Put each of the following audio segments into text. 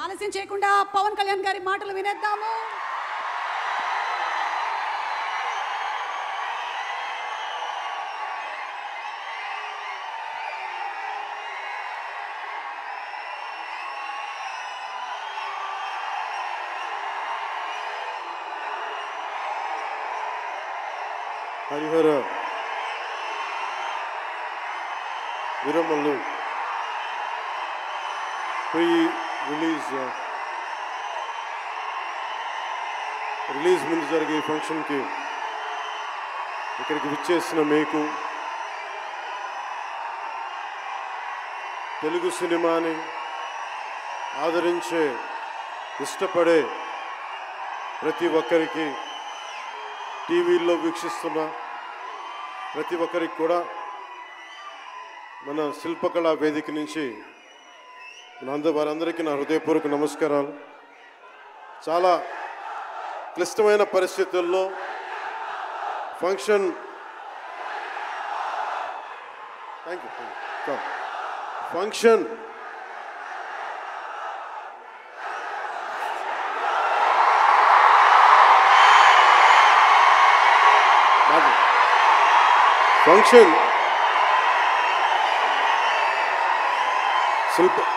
ఆలస్యం చేయకుండా పవన్ కళ్యాణ్ గారి మాటలు వినేద్దాము. హరిహర వీరమల్లు రిలీజ్ ముందు జరిగే ఈ ఫంక్షన్కి ఇక్కడికి విచ్చేసిన మీకు, తెలుగు సినిమాని ఆదరించే ఇష్టపడే ప్రతి ఒక్కరికి, టీవీల్లో వీక్షిస్తున్న ప్రతి ఒక్కరికి కూడా మన శిల్పకళా వేదిక నుంచి వారందరికీ నా హృదయపూర్వక నమస్కారాలు. చాలా క్లిష్టమైన పరిస్థితుల్లో ఫంక్షన్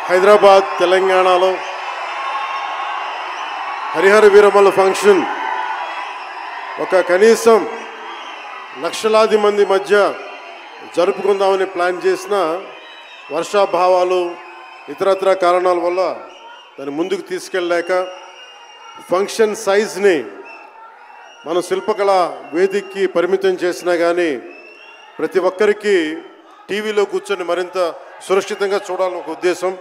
హైదరాబాద్ తెలంగాణలో హరిహర వీరమల్లు ఫంక్షన్ ఒక కనీసం లక్షలాది మంది మధ్య జరుపుకుందామని ప్లాన్ చేసిన వర్షాభావాలు ఇతరత్ర కారణాల వల్ల దాన్ని ముందుకు తీసుకెళ్ళలేక ఫంక్షన్ సైజ్ని మన శిల్పకళా వేదికకి పరిమితం చేసినా కానీ ప్రతి ఒక్కరికి టీవీలో కూర్చొని మరింత సురక్షితంగా చూడాలని ఒక ఉద్దేశం.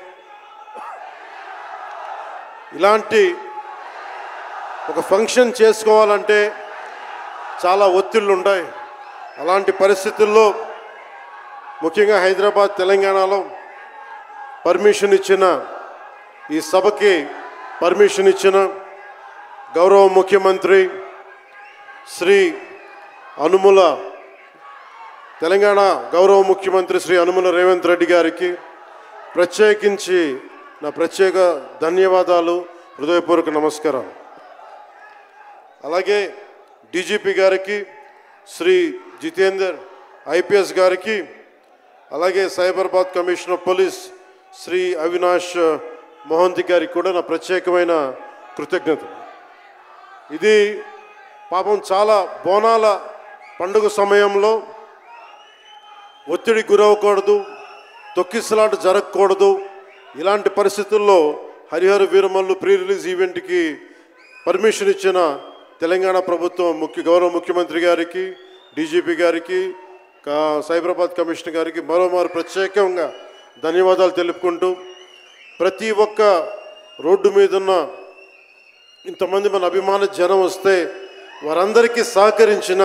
ఇలాంటి ఒక ఫంక్షన్ చేసుకోవాలంటే చాలా ఒత్తిళ్ళు ఉంటాయి. అలాంటి పరిస్థితుల్లో ముఖ్యంగా హైదరాబాద్ తెలంగాణలో పర్మిషన్ ఇచ్చిన, ఈ సభకి పర్మిషన్ ఇచ్చిన గౌరవ ముఖ్యమంత్రి శ్రీ అనుముల తెలంగాణ గౌరవ ముఖ్యమంత్రి శ్రీ అనుముల రేవంత్ రెడ్డి గారికి ప్రత్యేకించి నా ప్రత్యేక ధన్యవాదాలు, హృదయపూర్వక నమస్కారాలు. అలాగే డీజీపీ గారికి, శ్రీ జితేందర్ ఐపీఎస్ గారికి, అలాగే సైబరాబాద్ కమిషనర్ పోలీస్ శ్రీ అవినాష్ మోహంతి గారికి కూడా నా ప్రత్యేకమైన కృతజ్ఞతలు. ఇది పాపం చాలా బోనాల పండుగ సమయంలో ఒత్తిడి గురవకూడదు, తొక్కిసలాట జరగకూడదు. ఇలాంటి పరిస్థితుల్లో హరిహర వీరమల్లు ప్రీ రిలీజ్ ఈవెంట్కి పర్మిషన్ ఇచ్చిన తెలంగాణ ప్రభుత్వం గౌరవ ముఖ్యమంత్రి గారికి, డీజీపీ గారికి, సైబరాబాద్ కమిషనర్ గారికి మరోమారు ప్రత్యేకంగా ధన్యవాదాలు తెలుపుకుంటూ, ప్రతి ఒక్క రోడ్డు మీద ఉన్న ఇంతమంది మన అభిమాన జనం వస్తే వారందరికీ సహకరించిన,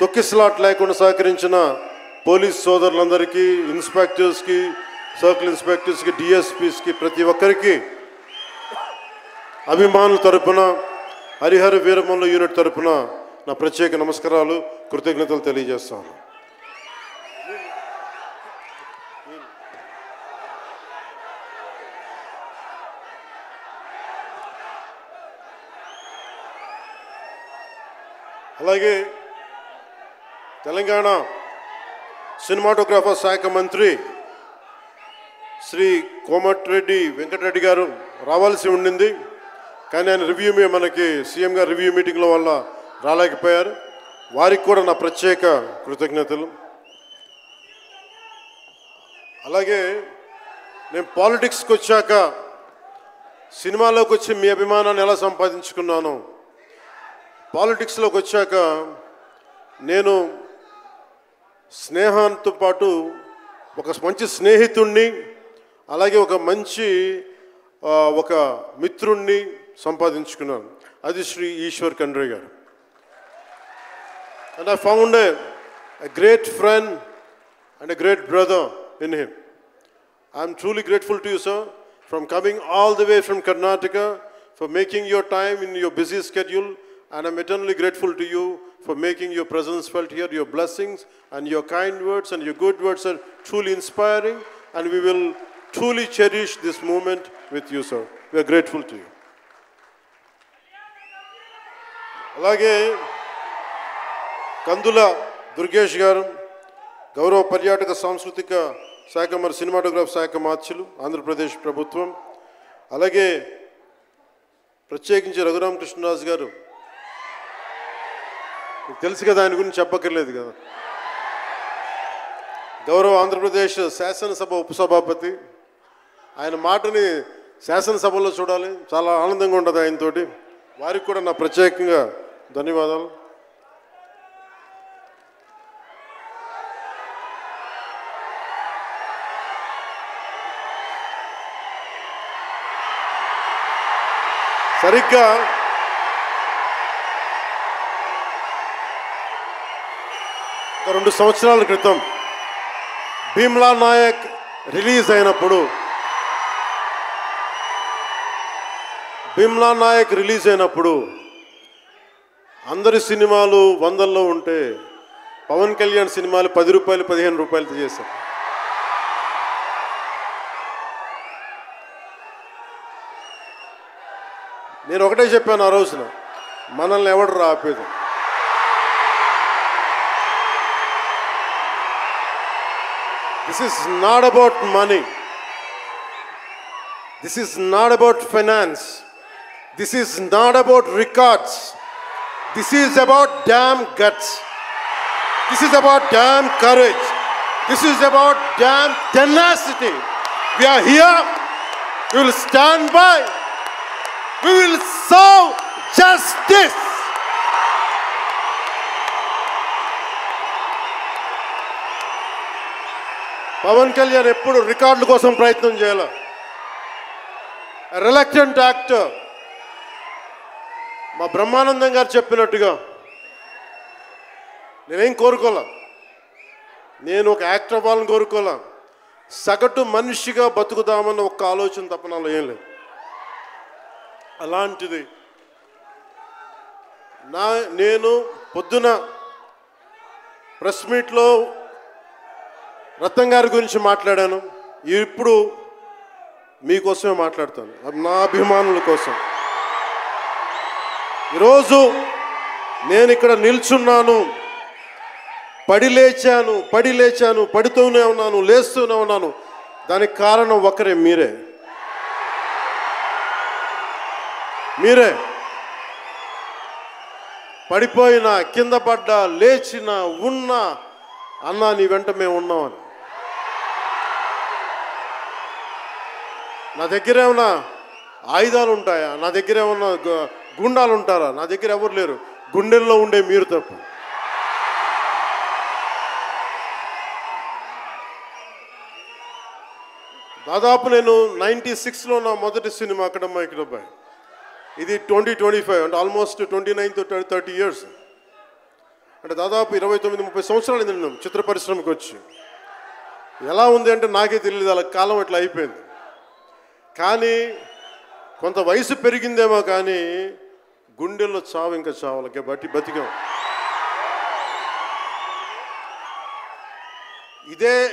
తొక్కిసలాట లేకుండా సహకరించిన పోలీస్ సోదరులందరికీ, ఇన్స్పెక్టర్స్కి, సర్కిల్ ఇన్స్పెక్టర్స్కి, డిఎస్పీస్కి, ప్రతి ఒక్కరికి అభిమానుల తరపున, హరిహర వీరమల్లు యూనిట్ తరపున నా ప్రత్యేక నమస్కారాలు, కృతజ్ఞతలు తెలియజేస్తాను. అలాగే తెలంగాణ సినిమాటోగ్రాఫర్ శాఖ మంత్రి శ్రీ కోమటిరెడ్డి వెంకటరెడ్డి గారు రావాల్సి ఉండింది, కానీ ఆయన మనకి సీఎం గారు రివ్యూ మీటింగ్ల వల్ల రాలేకపోయారు. వారికి కూడా నా ప్రత్యేక కృతజ్ఞతలు. అలాగే నేను పాలిటిక్స్కి వచ్చాక, సినిమాలోకి వచ్చి మీ అభిమానాన్ని ఎలా సంపాదించుకున్నాను, పాలిటిక్స్లోకి వచ్చాక నేను స్నేహంతో పాటు ఒక మంచి స్నేహితుణ్ణి, అలాగే ఒక మంచి ఒక మిత్రుణ్ణి సంపాదించుకున్నాను. అది శ్రీ ఈశ్వర్ ఖండ్రే గారు. And I found a great friend and a great brother in him. I am truly grateful to you, sir, from coming all the way from Karnataka, for making your time in your busy schedule, and I'm eternally grateful to you for making your presence felt here. Your blessings and your kind words and your good words are truly inspiring, and we will truly cherish this moment with you, sir. We are grateful to you. అలాగే కందుల దుర్గేష్ గారు గౌరవ పర్యాటక సాంస్కృతిక శాఖ మరి cinematograph శాఖ మార్చులు ఆంధ్రప్రదేశ్ ప్రభుత్వం. అలాగే ప్రత్యేకించి రఘురామకృష్ణరాజు గారు, మీకు తెలుసు కదా, ఆయన గురించి చెప్పక్కర్లేదు కదా. గౌరవ ఆంధ్రప్రదేశ్ శాసనసభ ఉపసభాపతి, ఆయన మాటని శాసనసభలో చూడాలి, చాలా ఆనందంగా ఉంటుంది ఆయనతోటి. వారికి కూడా నా ప్రత్యేకంగా ధన్యవాదాలు. సరిగ్గా ఒక 2 సంవత్సరాల క్రితం భీమ్లా నాయక్ రిలీజ్ అయినప్పుడు అందరి సినిమాలు 100లో ఉంటే పవన్ కళ్యాణ్ సినిమాలు 10 రూపాయలు 15 రూపాయలతో చేశారు. నేను ఒకటే చెప్పాను ఆ రోజున, మనల్ని ఎవడు ఆపేది. This is not about money. This is not about finance. This is not about records. This is about damn guts. This is about damn courage. This is about damn tenacity. We are here. We will stand by. We will serve justice. Pawan Kalyan ఎప్పుడు రికార్డుల కోసం ప్రయత్నం చేయాల. Reluctant actor. మా బ్రహ్మానందం గారు చెప్పినట్టుగా నేనేం కోరుకోలే, నేను ఒక యాక్టర్ అవ్వాలని కోరుకోలే, సగటు మనిషిగా బతుకుదామన్న ఒక్క ఆలోచన తప్ప నాలో ఏం లేదు. అలాంటిది నేను పొద్దున ప్రెస్ మీట్లో రత్నం గారి గురించి మాట్లాడాను, ఇప్పుడు మీకోసమే మాట్లాడతాను, నా అభిమానుల కోసం. ఈరోజు నేను ఇక్కడ నిల్చున్నాను, పడి లేచాను, పడుతూనే ఉన్నాను, లేస్తూనే ఉన్నాను. దానికి కారణం ఒకరే, మీరే. పడిపోయినా, కింద పడ్డా, లేచినా, ఉన్నా, అన్నా నీ వెంట మేము ఉన్నామని. నా దగ్గర ఏమన్నా ఆయుధాలు ఉంటాయా? నా దగ్గర ఏమన్నా గుండాలు ఉంటారా? నా దగ్గర ఎవరు లేరు, గుండెల్లో ఉండే మీరు తప్ప. దాదాపు నేను 96లో నా మొదటి సినిమా అక్కడమ్మ ఇక్కడబ్బాయి. ఇది 2025 అంటే ఆల్మోస్ట్ 29 to 30 years. అంటే దాదాపు 29-30 సంవత్సరాలు నేను చిత్ర పరిశ్రమకి వచ్చి. ఎలా ఉంది అంటే నాకే తెలియదు, అలా కాలం అట్లా అయిపోయింది. కానీ కొంత వయసు పెరిగిందేమో కానీ గుండెల్లో చావు ఇంకా చావాలకే బతికాం.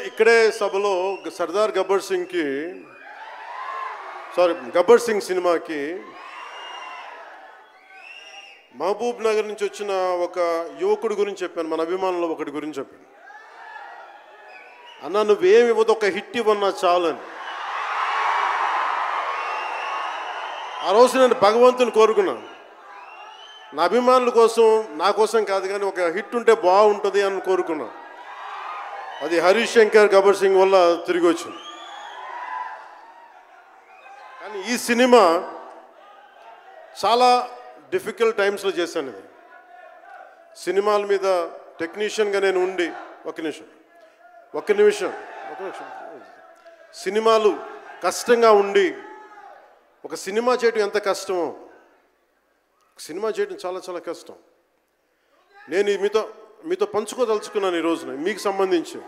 ఇక్కడే సభలో సర్దార్ గబ్బర్ సింగ్ సినిమాకి మహబూబ్ నగర్ నుంచి వచ్చిన ఒక యువకుడి గురించి చెప్పాను, మన అభిమానులు ఒకటి గురించి చెప్పాను. అన్నా నువ్వేమి ఇవ్వదు, ఒక హిట్ ఇవ్వన్నా చాలని. ఆ రోజు నేను భగవంతుని కోరుకున్నాను, నా అభిమానుల కోసం, నా కోసం కాదు కానీ ఒక హిట్ ఉంటే బాగుంటుంది అని కోరుకున్నాను. అది హరీష్ శంకర్ గబ్బర్ సింగ్ వల్ల తిరిగి వచ్చింది. కానీ ఈ సినిమా చాలా డిఫికల్ట్ టైమ్స్లో చేశాను. ఇది సినిమాల మీద టెక్నీషియన్గా నేను ఉండి ఒక నిమిషం సినిమాలు కష్టంగా ఉండి, ఒక సినిమా చేయటం ఎంత కష్టమో, సినిమా చేయటం చాలా చాలా కష్టం. నేను మీతో పంచుకోదలుచుకున్నాను ఈ రోజున. మీకు సంబంధించి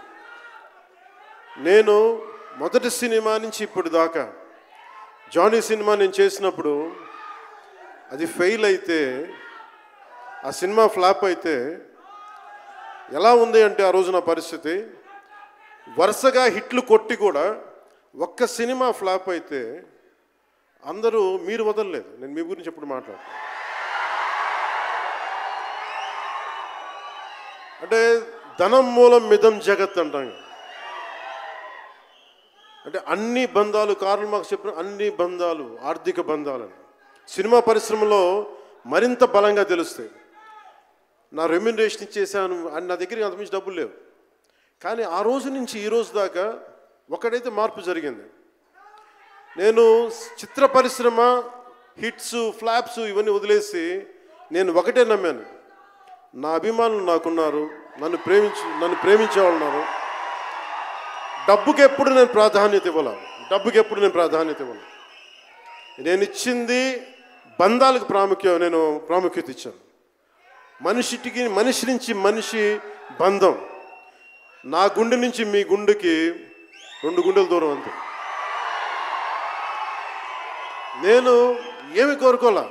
నేను మొదటి సినిమా నుంచి ఇప్పుడు దాకా జానీ సినిమా నేను చేసినప్పుడు అది ఫెయిల్ అయితే, ఆ సినిమా ఫ్లాప్ అయితే ఎలా ఉంది అంటే ఆ రోజు నా పరిస్థితి, వరుసగా హిట్లు కొట్టి కూడా ఒక్క సినిమా ఫ్లాప్ అయితే అందరూ మీరు వదలలేదు, నేను మీ గురించి ఎప్పుడు మాట్లాడుతాను. అంటే ధనం మూలం మిదం జగత్ అంటాం. అంటే అన్ని బంధాలు, కార్ల్ మార్క్స్ చెప్పిన అన్ని బంధాలు ఆర్థిక బంధాలని సినిమా పరిశ్రమలో మరింత బలంగా తెలుస్తాయి. నా రెమ్యునరేషన్ ఇచ్చేసాను అని నా దగ్గర అంతమించి డబ్బులు లేవు. కానీ ఆ రోజు నుంచి ఈ రోజు దాకా ఒకటైతే మార్పు జరిగింది. నేను చిత్ర పరిశ్రమ హిట్స్ ఫ్లాప్స్ ఇవన్నీ వదిలేసి నేను ఒకటే నమ్మాను, నా అభిమానులు నాకున్నారు, నన్ను ప్రేమించే వాళ్ళు ఉన్నారు. డబ్బుకి ఎప్పుడు నేను ప్రాధాన్యత ఇవ్వను. నేను ఇచ్చింది బంధాలకు ప్రాముఖ్యత ఇచ్చాను. మనిషి నుంచి మనిషి బంధం. నా గుండె నుంచి మీ గుండెకి 2 గుండెల దూరం అంతే. నేను ఏమి కోరుకోలే,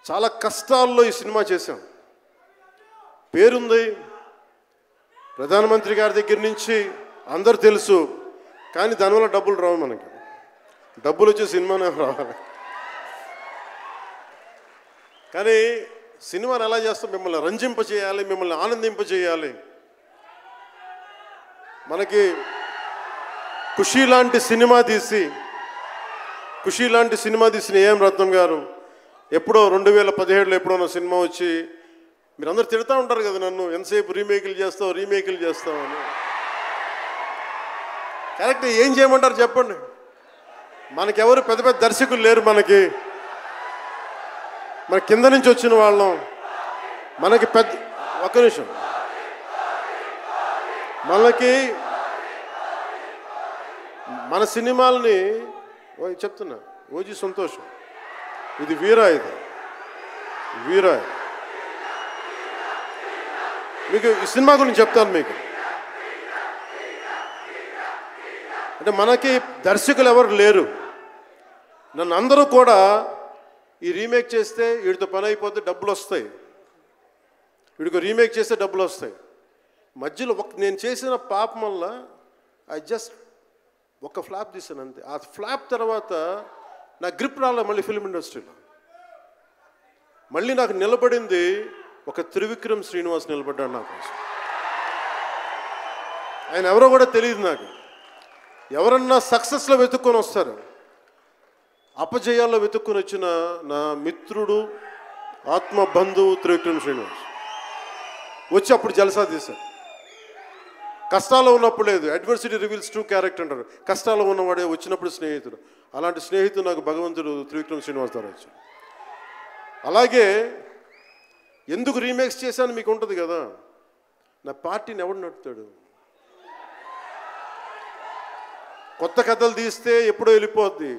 చాలా కష్టాల్లో ఈ సినిమా చేశాం. పేరుంది, ప్రధానమంత్రి గారి దగ్గర నుంచి అందరు తెలుసు. కానీ దానివల్ల డబ్బులు రావు. మనకి డబ్బులు వచ్చే సినిమానే రావాలి. కానీ సినిమాని ఎలా చేస్తాం? మిమ్మల్ని రంజింపజేయాలి, మిమ్మల్ని ఆనందింపజేయాలి. మనకి ఖుషీ లాంటి సినిమా తీసిన ఏఎం రత్నం గారు ఎప్పుడో 2017లో ఎప్పుడో సినిమా వచ్చి మీరందరూ తిడతా ఉంటారు కదా నన్ను, ఎంతసేపు రీమేకులు చేస్తావు అని. కరెక్ట్, ఏం చేయమంటారు చెప్పండి? మనకెవరు పెద్ద పెద్ద దర్శకులు లేరు. మన కింద నుంచి వచ్చిన వాళ్ళం. మనకి ఒక్క నిమిషం, మన సినిమాలని చెప్తున్నా, ఓజీ సంతోషం, ఇది వీరా మీకు ఈ సినిమా గురించి చెప్తాను మీకు. అంటే మనకి దర్శకులు ఎవరు లేరు. నన్ను అందరూ కూడా ఈ రీమేక్ చేస్తే వీడితో పని అయిపోతే డబ్బులు వస్తాయి, వీడికి రీమేక్ చేస్తే డబ్బులు వస్తాయి. మధ్యలో నేను చేసిన పాపం వల్ల ఒక ఫ్లాప్ తీసాను అంతే. ఆ ఫ్లాప్ తర్వాత నా గ్రిప్ రాలే మళ్ళీ ఫిల్మ్ ఇండస్ట్రీలో. మళ్ళీ నాకు నిలబడింది ఒక త్రివిక్రమ్ శ్రీనివాస్ నిలబడ్డాడు నా కోసం. ఆయన ఎవరో కూడా తెలియదు నాకు. ఎవరన్నా సక్సెస్లో వెతుక్కొని వస్తారు, అపజయాల్లో వెతుక్కొని వచ్చిన నా మిత్రుడు, ఆత్మ బంధువు త్రివిక్రమ్ శ్రీనివాస్ వచ్చి అప్పుడు జలసా తీశారు. కష్టాల్లో ఉన్నప్పుడు లేదు, అడ్వర్సిటీ రివీల్స్ ట్రూ క్యారెక్టర్ అంటారు. కష్టాల్లో ఉన్నవాడే వచ్చినప్పుడు స్నేహితుడు. అలాంటి స్నేహితుడు నాకు భగవంతుడు త్రివిక్రమ్ శ్రీనివాస్ ద్వారా వచ్చాడు. అలాగే ఎందుకు రీమేక్స్ చేశాను మీకు ఉంటుంది కదా. నా పార్టీని ఎవడు నడుపుతాడు? కొత్త కథలు తీస్తే ఎప్పుడో వెళ్ళిపోద్ది.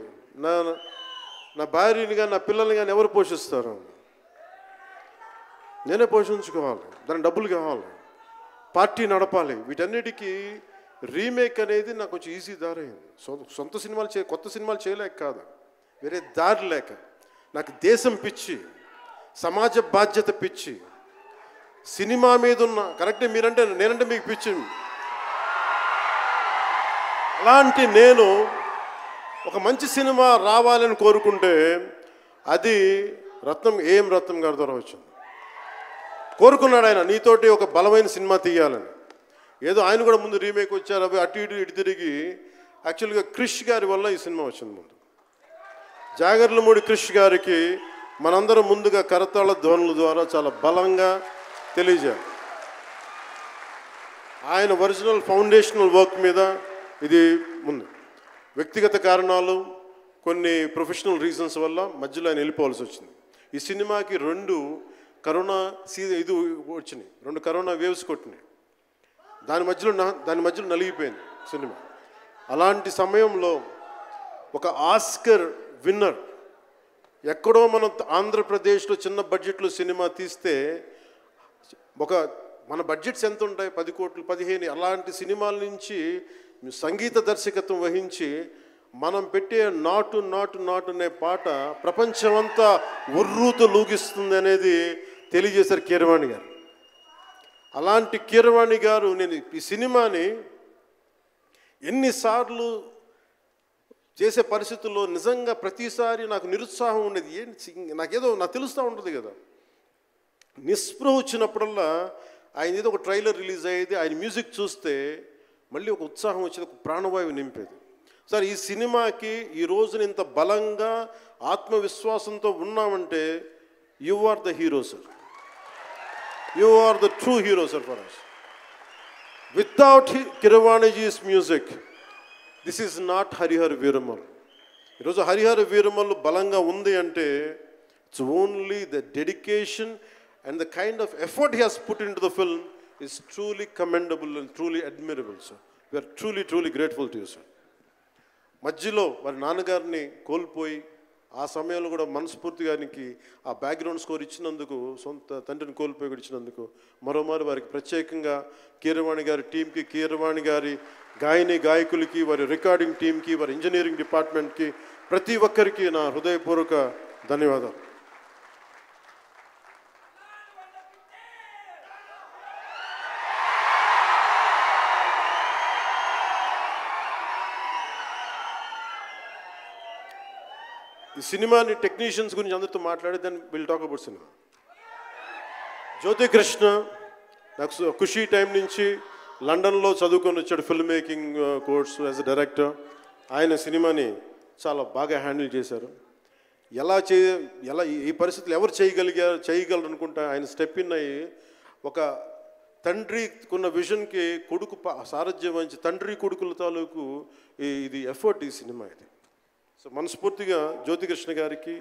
నా భార్యని కానీ నా పిల్లల్ని కానీ ఎవరు పోషిస్తారు? నేనే పోషించుకోవాలి, దానికి డబ్బులు కావాలి, పార్టీ నడపాలి. వీటన్నిటికీ రీమేక్ అనేది నాకు కొంచెం ఈజీ దారి అయింది. సొంత సినిమాలు కొత్త సినిమాలు చేయలేక కాదు, వేరే దారి లేక. నాకు దేశం పిచ్చి, సమాజ బాధ్యత పిచ్చి, సినిమా మీద ఉన్న కరెక్టే. నేనంటే మీకు పిచ్చి. అలాంటి నేను ఒక మంచి సినిమా రావాలని కోరుకుంటే అది ఏఎం రత్నం గారి ద్వారా వచ్చింది. కోరుకున్నాడు ఆయన, నీతోటి ఒక బలమైన సినిమా తీయాలని. ఏదో ఆయన కూడా ముందు రీమేక్ వచ్చారు, అవి అటు ఇటు తిరిగి యాక్చువల్గా క్రిష్ గారి వల్ల ఈ సినిమా వచ్చింది. ముందు జాగర్లమూడి క్రిష్ గారికి మనందరం ముందుగా కరతాళ ధ్వనుల ద్వారా చాలా బలంగా తెలియజేయాలి. ఆయన ఒరిజినల్ ఫౌండేషనల్ వర్క్ మీద ఇది ముందు. వ్యక్తిగత కారణాలు, కొన్ని ప్రొఫెషనల్ రీజన్స్ వల్ల మధ్యలో ఆయన వెళ్ళిపోవాల్సి వచ్చింది. ఈ సినిమాకి 2 కరోనా వచ్చినాయి, 2 కరోనా వేవ్స్ కొట్టినాయి. దాని మధ్యలో నలిగిపోయింది సినిమా. అలాంటి సమయంలో ఒక ఆస్కర్ విన్నర్ ఎక్కడో మనం ఆంధ్రప్రదేశ్లో చిన్న బడ్జెట్లో సినిమా తీస్తే మన బడ్జెట్స్ ఎంత ఉంటాయి? 10 కోట్లు 15. అలాంటి సినిమాల నుంచి సంగీత దర్శకత్వం వహించి మనం పెట్టే నాటు నాటు నాటు అనే పాట ప్రపంచమంతా ఉర్రూతో లూగిస్తుంది అనేది తెలియజేశారు కీరవాణి గారు. అలాంటి కీరవాణి గారు నేను ఈ సినిమాని ఎన్నిసార్లు చేసే పరిస్థితుల్లో నిజంగా ప్రతిసారి నాకు నిరుత్సాహం ఉండేది. నాకేదో నాకు తెలుస్తూ ఉంటుంది కదా, నిస్పృహ వచ్చినప్పుడల్లా ఆయన ఏదో ఒక ట్రైలర్ రిలీజ్ అయ్యేది, ఆయన మ్యూజిక్ చూస్తే మళ్ళీ ఒక ఉత్సాహం వచ్చేది, ఒక ప్రాణవాయువు నింపేది. సార్ ఈ సినిమాకి ఈ రోజున ఇంత బలంగా ఆత్మవిశ్వాసంతో ఉన్నామంటే you are the hero sir, you are the true hero sir for us. Without Keeravaniji's music this is not Harihara Veeramal. ఈరోజు హరిహర వీరమల్ బలంగా ఉంది అంటే it's only the dedication and the kind of effort he has put into the film is truly commendable and truly admirable, sir. We are truly grateful to you, sir. మధ్యలో వారి నాన్నగారిని కోల్పోయి ఆ సమయంలో కూడా మనస్ఫూర్తిగా ఆయనకి ఆ బ్యాక్గ్రౌండ్ స్కోర్ ఇచ్చినందుకు, సొంత తండ్రిని కోల్పోయి కూడా ఇచ్చినందుకు మరోమారు వారికి ప్రత్యేకంగా కీరవాణి గారి టీంకి, కీరవాణి గారి గాయకులకి, వారి రికార్డింగ్ టీంకి, వారి ఇంజనీరింగ్ డిపార్ట్మెంట్కి, ప్రతి ఒక్కరికి నా హృదయపూర్వక ధన్యవాదాలు. ఈ సినిమాని టెక్నీషియన్స్ గురించి అందరితో మాట్లాడి then will talk about cinema. Jyothi Krishna నాకు ఖుషీ టైం నుంచి లండన్లో చదువుకొని వచ్చాడు, film making course as a director. ఆయన సినిమాని చాలా బాగా హ్యాండిల్ చేశారు. ఎలా ఈ పరిస్థితులు ఎవరు చేయగలరు అనుకుంటా ఆయన స్టెప్ ఇన్ అయ్యి ఒక తండ్రికున్న విజన్కి కొడుకు సారథ్యం వహించి తండ్రి కొడుకుల తాలూకు ఇది ఎఫర్ట్ ఈ సినిమా ఇది. సో మనస్ఫూర్తిగా జ్యోతికృష్ణ గారికి,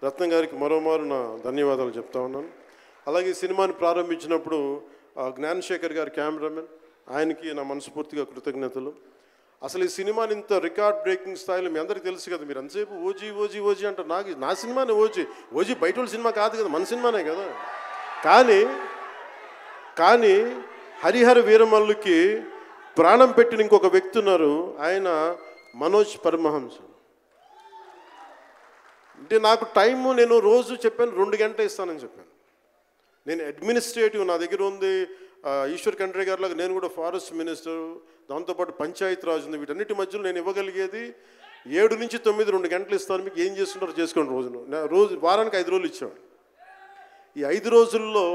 రత్నం గారికి మరోమారు నా ధన్యవాదాలు చెప్తా ఉన్నాను. అలాగే ఈ సినిమాని ప్రారంభించినప్పుడు జ్ఞానశేఖర్ గారి కెమెరామెన్, ఆయనకి నా మనస్ఫూర్తిగా కృతజ్ఞతలు. అసలు ఈ సినిమాని ఇంత రికార్డ్ బ్రేకింగ్ స్థాయిలో మీ అందరికీ తెలుసు కదా, మీరు అంతసేపు ఓజీ అంటారు. నా సినిమానే ఓజీ బయట వాళ్ళ సినిమా కాదు కదా, మన సినిమానే కదా. కానీ హరిహర వీరమల్లుకి ప్రాణం పెట్టిన ఇంకొక వ్యక్తి ఉన్నారు, ఆయన మనోజ్ పరమహంస. అంటే నాకు టైము నేను రోజు చెప్పాను 2 గంటలు ఇస్తానని చెప్పాను. నేను అడ్మినిస్ట్రేటివ్ నా దగ్గర ఉంది, ఈశ్వర్ ఖండ్రే గారిలాగా నేను కూడా ఫారెస్ట్ మినిస్టర్, దాంతోపాటు పంచాయతీ రాజ్ ఉంది. వీటన్నిటి మధ్యలో నేను ఇవ్వగలిగేది 7 నుంచి 9 2 గంటలు ఇస్తాను, మీకు ఏం చేస్తుంటారో చేసుకోండి. వారానికి 5 రోజులు ఇచ్చాను. ఈ 5 రోజుల్లో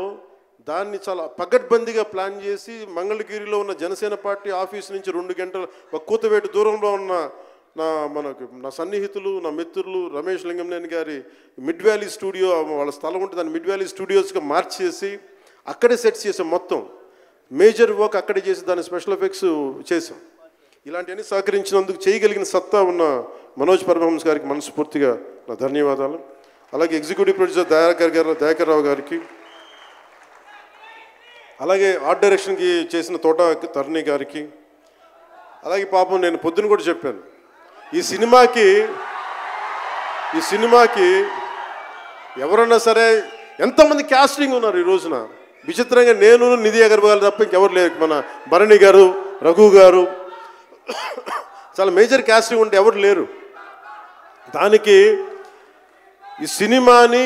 దాన్ని చాలా పగడ్బందీగా ప్లాన్ చేసి మంగళగిరిలో ఉన్న జనసేన పార్టీ ఆఫీస్ నుంచి 2 గంటల ఒక కూతవేటు దూరంలో ఉన్న నా సన్నిహితులు, నా మిత్రులు రమేష్ లింగంనేని గారి మిడ్ వ్యాలీ స్టూడియో, వాళ్ళ స్థలం ఉంటే దాన్ని మిడ్ వ్యాలీ స్టూడియోస్గా మార్చేసి అక్కడే సెట్స్ చేసాం. మొత్తం మేజర్ వర్క్ అక్కడే చేసి దాని స్పెషల్ ఎఫెక్ట్స్ చేసాం. ఇలాంటివన్నీ సహకరించినందుకు, చేయగలిగిన సత్తా ఉన్న మనోజ్ పరమహంస గారికి మనస్ఫూర్తిగా నా ధన్యవాదాలు. అలాగే ఎగ్జిక్యూటివ్ ప్రొడ్యూసర్ దయాకర్ రావు గారికి, అలాగే ఆర్ట్ డైరెక్షన్కి చేసిన తోట తరుణి గారికి, అలాగే పాపం నేను పొద్దున కూడా చెప్పాను, ఈ సినిమాకి ఎవరన్నా సరే ఎంతోమంది క్యాస్టింగ్ ఉన్నారు ఈ రోజున. విచిత్రంగా నేను, నిధి అగర్వాల్ తప్ప ఇంకెవరు లేరు. మన భరణి గారు, రఘు గారు, చాలా మేజర్ క్యాస్టింగ్ ఉంటే ఎవరు లేరు. దానికి ఈ సినిమాని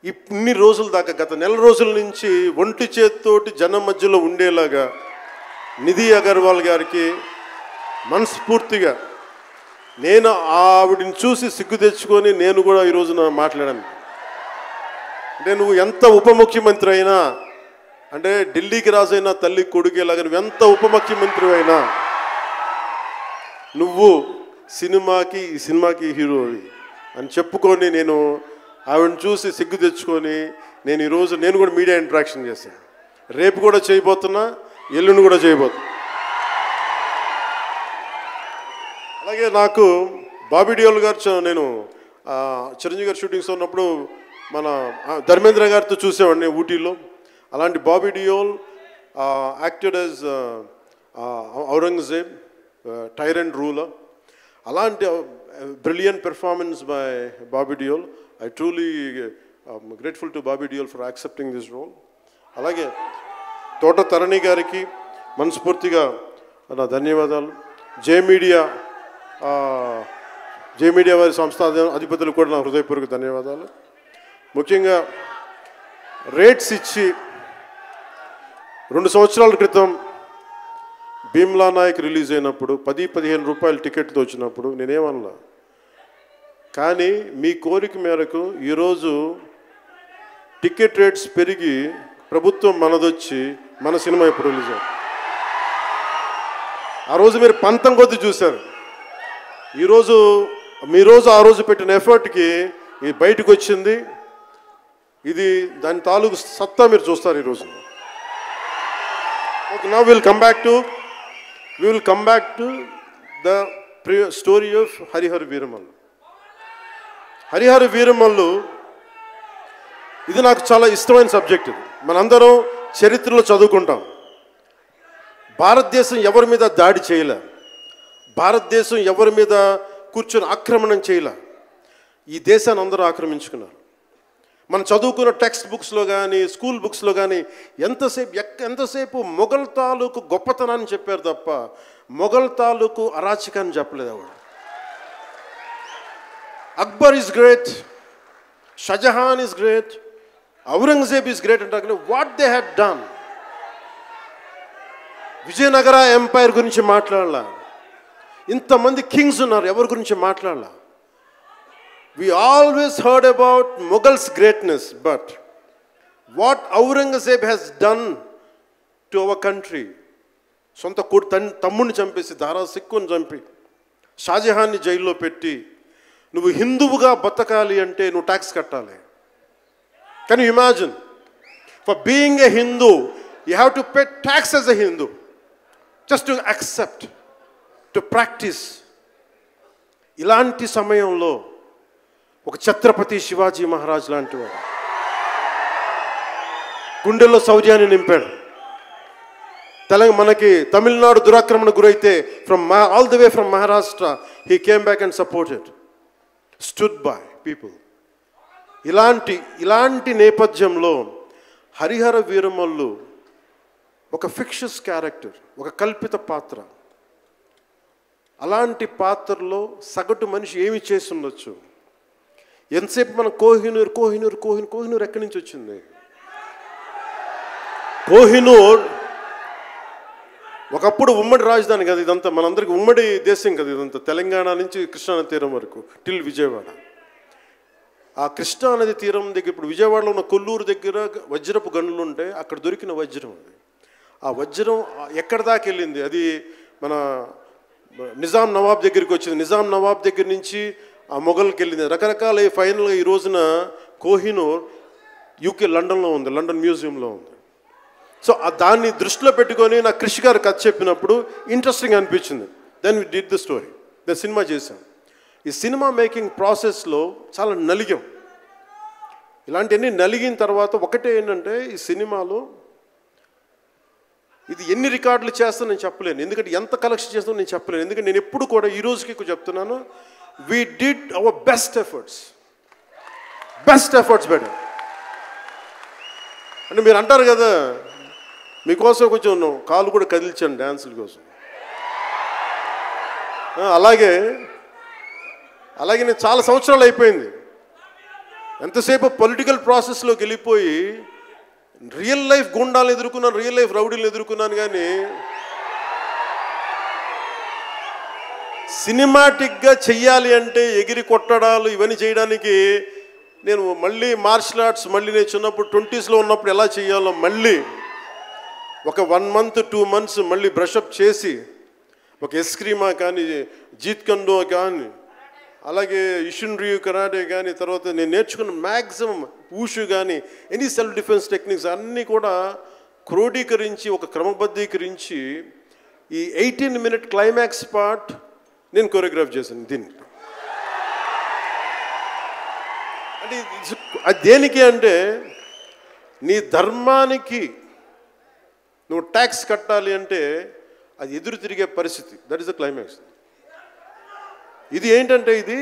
ఇన్ని రోజుల దాకా, గత నెల రోజుల నుంచి ఒంటి చేత్తోటి జనం మధ్యలో ఉండేలాగా నిధి అగర్వాల్ గారికి మనస్ఫూర్తిగా నేను ఆవిడని చూసి సిగ్గు తెచ్చుకొని నేను కూడా ఈ రోజున మాట్లాడాను. అంటే నువ్వు ఎంత ఉప ముఖ్యమంత్రి అయినా, అంటే ఢిల్లీకి రాజైనా తల్లి కొడుకేలాగా నువ్వు ఎంత ఉప ముఖ్యమంత్రి అయినా నువ్వు ఈ సినిమాకి హీరోవి అని చెప్పుకొని నేను ఆవిడని చూసి సిగ్గు తెచ్చుకొని నేను కూడా మీడియా ఇంటరాక్షన్ చేశాను. రేపు కూడా చేయబోతున్నా, ఎల్లుండి కూడా చేయబోతున్నా. అలాగే నాకు బాబీ డియోల్ గారు, నేను చిరంజీవి గారి షూటింగ్స్ ఉన్నప్పుడు మన ధర్మేంద్ర గారితో చూసేవాడిని ఊటీలో. అలాంటి Bobby Deol acted as Aurangzeb, tyrant ruler. అలాంటి brilliant performance by Bobby Deol. I truly grateful to Bobby Deol for accepting this role. అలాగే తోట తరణి గారికి మనస్ఫూర్తిగా నా ధన్యవాదాలు. జే మీడియా వారి సంస్థ అధిపతులకు కూడా నా హృదయపూర్వక ధన్యవాదాలు. ముఖ్యంగా రేట్స్ ఇచ్చి 2 సంవత్సరాల క్రితం భీమ్లా నాయక్ రిలీజ్ అయినప్పుడు 10-15 రూపాయల టికెట్తో వచ్చినప్పుడు నేనేమన్నా కానీ మీ కోరిక మేరకు ఈరోజు టికెట్ రేట్స్ పెరిగి ప్రభుత్వం మనదొచ్చి మన సినిమా ఇప్పుడు రిలీజ్ అవుతుంది. ఆ రోజు మీరు పంతం కొద్ది చూశారు. మీరోజు ఆ రోజు పెట్టిన ఎఫర్ట్కి ఇది బయటకు వచ్చింది. ఇది దాని తాలూకు సత్తా మీరు చూస్తారు ఈరోజు. Okay, now will come back to the story of Harihara Veeramallu. Harihara Veeramallu ఇది నాకు చాలా ఇష్టమైన సబ్జెక్ట్. ఇది మనందరం చరిత్రలో చదువుకుంటాం. భారతదేశం ఎవరి మీద దాడి చేయలే, భారతదేశం ఎవరి మీద కూర్చొని ఆక్రమణం చేయలే. ఈ దేశాన్ని అందరూ ఆక్రమించుకున్నారు. మనం చదువుకున్న టెక్స్ట్ బుక్స్లో కానీ స్కూల్ బుక్స్లో కానీ ఎంతసేపు మొఘల్ తాలూకు గొప్పతనాన్ని చెప్పారు తప్ప మొఘల్ తాలూకు అరాచకాన్ని చెప్పలేదు ఆవిడ. Akbar is great, Shahjahan is great, Aurangzeb is great అంటారు. What they had done. Vijayanagara empire గురించి మాట్లాడాల. ఇంతమంది కింగ్స్ ఉన్నారు, ఎవరి గురించి మాట్లాడాల. We always heard about Mughals' greatness, but what Aurangzeb has done to our country, సొంత తమ్ముడిని చంపేసి దారా సిక్కుని చంపి షాజహాన్ని జైల్లో పెట్టి నువ్వు హిందువుగా బతకాలి అంటే నువ్వు ట్యాక్స్ కట్టాలి. Can you imagine? For being a Hindu you have to pay tax as a Hindu, just to accept, to practice. ఇలాంటి సమయంలో ఒక ఛత్రపతి శివాజీ మహారాజ్ లాంటి వాడు గుండెల్లో శౌర్యాన్ని నింపాడు. మనకి తమిళనాడు దురాక్రమణ గురైతే all the way from Maharashtra he came back and supported, stood by people. ఇలాంటి నేపథ్యంలో హరిహర వీరమల్లు ఒక ఫిక్షస్ క్యారెక్టర్, ఒక కల్పిత పాత్ర. అలాంటి పాత్రలో సగటు మనిషి ఏమి చేసి ఉండొచ్చు? ఎంతసేపు మనం కోహినూర్ ఎక్కడి నుంచి వచ్చింది? కోహినూర్ ఒకప్పుడు ఉమ్మడి రాజధాని కదా ఇదంతా, మనందరికీ ఉమ్మడి దేశం కదా ఇదంతా, తెలంగాణ నుంచి కృష్ణానది తీరం వరకు టిల్ విజయవాడ. ఆ కృష్ణానది తీరం దగ్గర ఇప్పుడు విజయవాడలో ఉన్న కొల్లూరు దగ్గర వజ్రపు గనులు ఉంటే అక్కడ దొరికిన వజ్రం అది. ఆ వజ్రం ఎక్కడి దాకా వెళ్ళింది? అది మన నిజాం నవాబ్ దగ్గరికి వచ్చింది. నిజాం నవాబ్ దగ్గర నుంచి ఆ మొఘల్కి వెళ్ళింది. రకరకాల ఫైనల్గా ఈ రోజున కోహినూర్ యూకే లండన్లో ఉంది, లండన్ మ్యూజియంలో ఉంది. సో దాన్ని దృష్టిలో పెట్టుకొని నాకు కృషి గారు కథ చెప్పినప్పుడు ఇంట్రెస్టింగ్ అనిపించింది. Then we did the story, then cinema చేశాం. ఈ సినిమా మేకింగ్ ప్రాసెస్లో చాలా నలిగాం. ఇలాంటివన్నీ నలిగిన తర్వాత ఒకటే ఏంటంటే ఈ సినిమాలో ఇది ఎన్ని రికార్డులు చేస్తానో నేను చెప్పలేను, ఎందుకంటే ఎంత కలెక్షన్ చేస్తానో నేను చెప్పలేను. ఎందుకంటే నేను ఎప్పుడు కూడా ఈ రోజుకి చెప్తున్నాను, we did our best efforts better. అంటే మీరు అంటారు కదా, మీకోసం కొంచెం కాలు కూడా కదిల్చాను డ్యాన్సుల కోసం. అలాగే నేను చాలా సంవత్సరాలు అయిపోయింది ఎంతసేపు పొలిటికల్ ప్రాసెస్లోకి వెళ్ళిపోయి రియల్ లైఫ్ గుండాలను ఎదుర్కొన్నాను, రియల్ లైఫ్ రౌడీలను ఎదుర్కొన్నాను. కానీ సినిమాటిక్గా చెయ్యాలి అంటే ఎగిరి కొట్టడాలు ఇవన్నీ చేయడానికి నేను మళ్ళీ మార్షల్ ఆర్ట్స్ నేను చిన్నప్పుడు 20s ఉన్నప్పుడు ఎలా చేయాలో మళ్ళీ ఒక 1 month 2 months మళ్ళీ బ్రషప్ చేసి ఒక ఎస్క్రీమా కానీ జీత్ కండో కానీ అలాగే ఇషున్రియు కరాటే కానీ తర్వాత నేను నేర్చుకున్న మ్యాక్సిమం ఊషు కానీ ఎనీ సెల్ఫ్ డిఫెన్స్ టెక్నిక్స్ అన్నీ కూడా క్రోడీకరించి ఒక క్రమబద్ధీకరించి ఈ 18-minute క్లైమాక్స్ పార్ట్ నేను కొరియోగ్రాఫ్ చేశాను. దీన్ని అంటే అది దేనికి అంటే నీ ధర్మానికి నువ్వు ట్యాక్స్ కట్టాలి అంటే అది ఎదురు తిరిగే పరిస్థితి. That is the climax. ఇది ఏంటంటే ఇది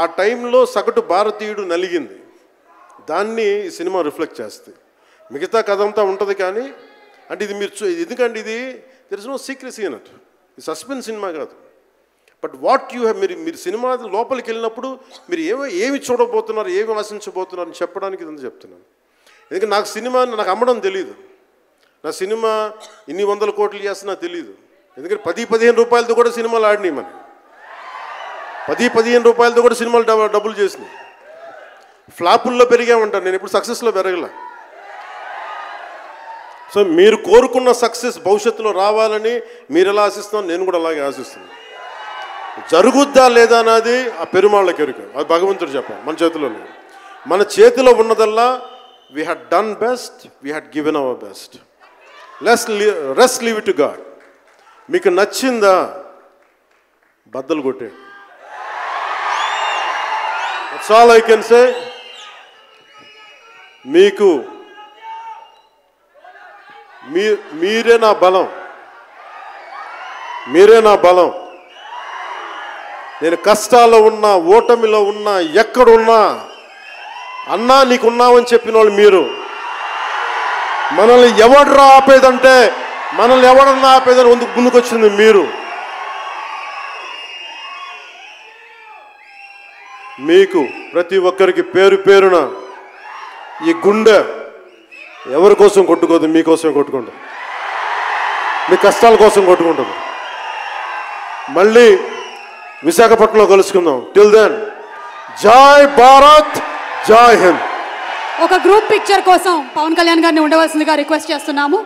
ఆ టైంలో సగటు భారతీయుడు నలిగింది, దాన్ని ఈ సినిమా రిఫ్లెక్ట్ చేస్తుంది. మిగతా కథ అంతా ఉంటుంది కానీ అంటే ఇది మీరు ఎందుకంటే ఇది దెర్ ఇస్ నో సీక్రెసీ అన్నట్టు, ఇది సస్పెన్స్ సినిమా కాదు. బట్ వాట్ యూ హ్యావ్ మీరు సినిమా లోపలికి వెళ్ళినప్పుడు మీరు ఏమి చూడబోతున్నారు, ఏమి ఆశించబోతున్నారు అని చెప్పడానికి ఇదంతా చెప్తున్నాను. ఎందుకంటే నాకు అమ్మడం తెలియదు, నా సినిమా ఇన్ని 100 కోట్లు చేస్తున్నా తెలియదు. ఎందుకంటే 10-15 రూపాయలతో కూడా సినిమాలు ఆడినాయి మనం. 10-15 రూపాయలతో కూడా సినిమాలు డబ్బులు చేసినాయి. ఫ్లాపుల్లో పెరిగామంటారు, నేను ఇప్పుడు సక్సెస్లో పెరగల. సో మీరు కోరుకున్న సక్సెస్ భవిష్యత్తులో రావాలని మీరు ఎలా ఆశిస్తున్నారో నేను కూడా అలాగే ఆశిస్తున్నాను. జరుగుద్దా లేదా అన్నది ఆ పెరుమాళ్ళకి ఎరుక, అది భగవంతుడు చెప్పాలి, మన చేతిలో లేదు. మన చేతిలో ఉన్నదల్లా we had done best, we had given our best. Rest leave it to god. మీకు నచ్చిందా బద్దలు కొట్టే. That's all I can say. మీకు మీరే నా బలం, మీరే నా బలం. నేను కష్టాల్లో ఉన్నా, ఓటమిలో ఉన్నా, ఎక్కడున్నా అన్నా నీకున్నామని చెప్పిన వాళ్ళు మీరు. మనల్ని ఎవడరా ఆపేదంటే, మనల్ని ఎవడన్నా ఆపేదని ముందుకొచ్చింది మీరు. మీకు ప్రతి ఒక్కరికి పేరు పేరున ఈ గుండె ఎవరి కోసం కొట్టుకోదు, మీకోసం కొట్టుకుంటుంది, మీ కష్టాల కోసం కొట్టుకుంటుంది. మళ్ళీ విశాఖపట్నంలో కలుసుకుందాం. టిల్ దెన్ జై భారత్, జై హింద్. ఒక గ్రూప్ పిక్చర్ కోసం పవన్ కళ్యాణ్ గారిని ఉండవలసిందిగా రిక్వెస్ట్ చేస్తున్నాము.